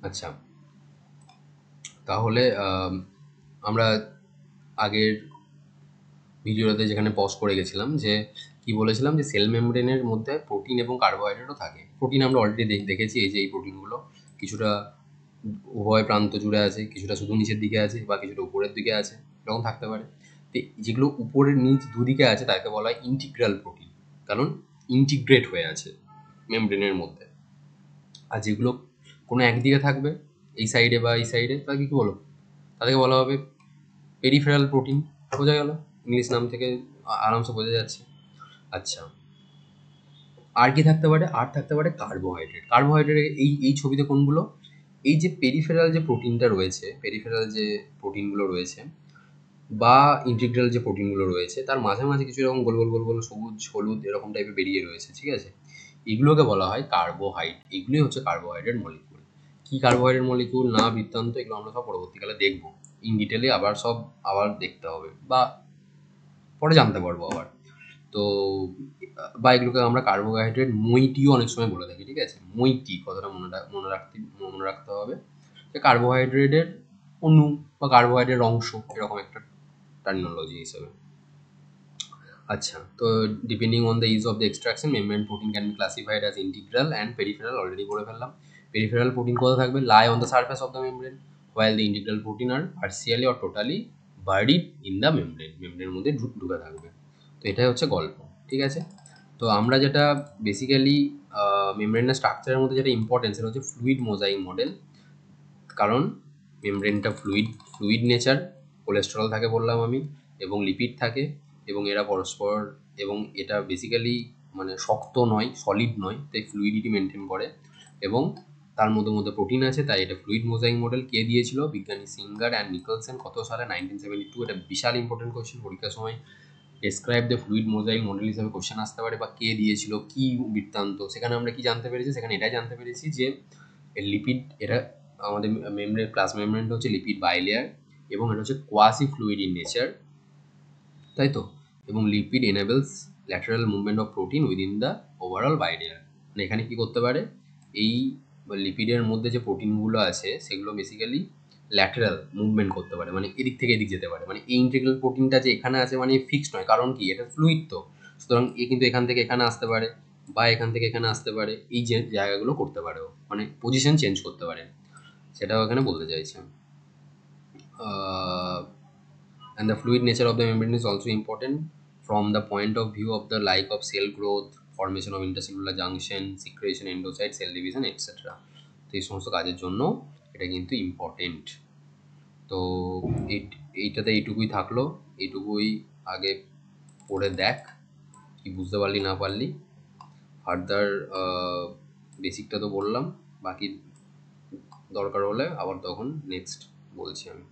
আচ্ছা, তাহলে আমরা আগের ভিডিওতে যেখানে পজ করে গেছিলাম, যে কি বলেছিলাম, যে সেল মেমব্রেনের মধ্যে প্রোটিন এবং কার্বোহাইড্রেটও থাকে। প্রোটিন আমরা অলরেডি দেখেছি, এই যে এই প্রোটিনগুলো কিছুটা উভয় প্রান্ত জুড়ে আছে, কিছুটা শুধু নিচের দিকে আছে বা কিছুটা উপরের দিকে আছে, এরকম থাকতে পারে। তো যেগুলো উপরের নিচ দুদিকে আছে তাকে বলা হয় ইন্টিগ্রাল প্রোটিন, কারণ ইন্টিগ্রেট হয়ে আছে মেমব্রেনের মধ্যে। আর যেগুলো কোনো একদিকে থাকবে, এই সাইডে বা এই সাইডে, তাকে কি বলো, তাদেরকে বলা হবে পেরিফেরাল প্রোটিন। বোঝা গেল, ইংলিশ নাম থেকে আরামসে বোঝা যাচ্ছে। আচ্ছা, আর কি থাকতে পারে? আর থাকতে পারে কার্বোহাইড্রেট। কার্বোহাইড্রেট এই এই ছবিতে কোনগুলো? এই যে পেরিফেরাল যে প্রোটিনটা রয়েছে, পেরিফেরাল যে প্রোটিনগুলো রয়েছে বা ইন্টিগ্রাল যে প্রোটিনগুলো রয়েছে, তার মাঝে মাঝে কিছু এরকম গোল গোল গোল গোল সবুজ হলুদ এরকম টাইপের বেরিয়ে রয়েছে, ঠিক আছে? এগুলোকে বলা হয় কার্বোহাইড্রেট। এগুলোই হচ্ছে কার্বোহাইড্রেট মলিকিউল। কি কার্বোহাইড্রেট মলিকিউল না বৃত্তান্ত, এগুলো আমরা সব পরবর্তীকালে দেখবো ইন ডিটেলে, আবার সব আবার দেখতে হবে বা পরে জানতে পারবো আবার। তো বা এগুলোকে আমরা কার্বোহাইড্রেট মইটিও অনেক সময় বলে থাকি, ঠিক আছে? মইটি কথাটা মনে রাখতে হবে, যে কার্বোহাইড্রেটের অণু বা কার্বোহাইড্রেট অংশ, এরকম একটা টার্মিনোলজি হিসেবে। আচ্ছা, তো depending on the is of the extraction, membrane protein can be classified as integral and peripheral. Already বলে ফেললাম। পেরিফেরাল প্রোটিন কোথায় থাকবে? Lie on the surface of the membrane, while the integral protein are partially or totally buried in the membrane, মেমব্রেনের মধ্যে ঢুকে থাকবে। তো এটাই হচ্ছে গল্প, ঠিক আছে? তো আমরা যেটা বেসিক্যালি মেমব্রেনের স্ট্রাকচারের মধ্যে যেটা ইম্পর্টেন্ট, সেটা হচ্ছে ফ্লুইড মোজাইক মডেল। কারণ মেমব্রেনটা ফ্লুইড নেচার, কোলেস্টেরল থাকে বললাম আমি, এবং লিপিড থাকে, এবং এরা পরস্পর, এবং এটা বেসিক্যালি মানে শক্ত নয়, সলিড নয়, তাই ফ্লুইডিটি মেনটেন করে, এবং তার মধ্যে মধ্যে প্রোটিন আছে, তাই এটা ফ্লুইড মোজাইক মডেল। কে দিয়েছিল? বিজ্ঞানী সিঙ্গার অ্যান্ড নিকলসন। কত সালে? 1972। এটা বিশাল ইম্পর্টেন্ট কোয়েশ্চেন, পরীক্ষার সময় describe the fluid mosaic model হিসেবে কোশ্চেন আসতে পারে, বা কে দিয়েছিল, কি বৃত্তান্ত। সেখানে আমরা কি জানতে পেরেছি? সেখানে এটাই জানতে পেরেছি যে লিপিড, এটা আমাদের মেমব্রেন, প্লাস মেমব্রেনটা হচ্ছে লিপিড বাইলেয়ার, এবং এটা হচ্ছে কোয়াসি ফ্লুইড ইন নেচার, তাই তো? এবং lipid enables lateral movement of protein within the overall bilayer. মানে এখানে কি করতে পারে? এই লিপিডের মধ্যে যে প্রোটিনগুলো আছে সেগুলো বেসিক্যালি ল্যাটারাল মুভমেন্ট করতে পারে, মানে এদিক থেকে এদিক যেতে পারে। মানে এই ইন্টিগ্রাল প্রোটিনটা যে এখানে আছে মানে ফিক্সড নয়, কারণ কি, এটা ফ্লুইড তো, সুতরাং এ কিন্তু এখান থেকে এখানে আসতে পারে বা এখান থেকে এখানে আসতে পারে, এই যে জায়গাগুলো করতে পারে ও, মানে পজিশন চেঞ্জ করতে পারে, সেটাও এখানে বলতে চাইছে। And the fluid nature of the membrane is also important from the point of view of the like of cell growth, formation of intercellular junction, secretion, endocyte, cell division, etc. তো এই সমস্ত কাজের জন্য এটা কিন্তু ইম্পর্টেন্ট। তো এইটাতে এইটুকুই থাকলো, এইটুকুই আগে পড়ে দেখ কি বুঝতে পারলি না পারলি। ফার্দার বেসিকটা তো বললাম, বাকি দরকার হলে আবার তখন নেক্সট বলছি আমি।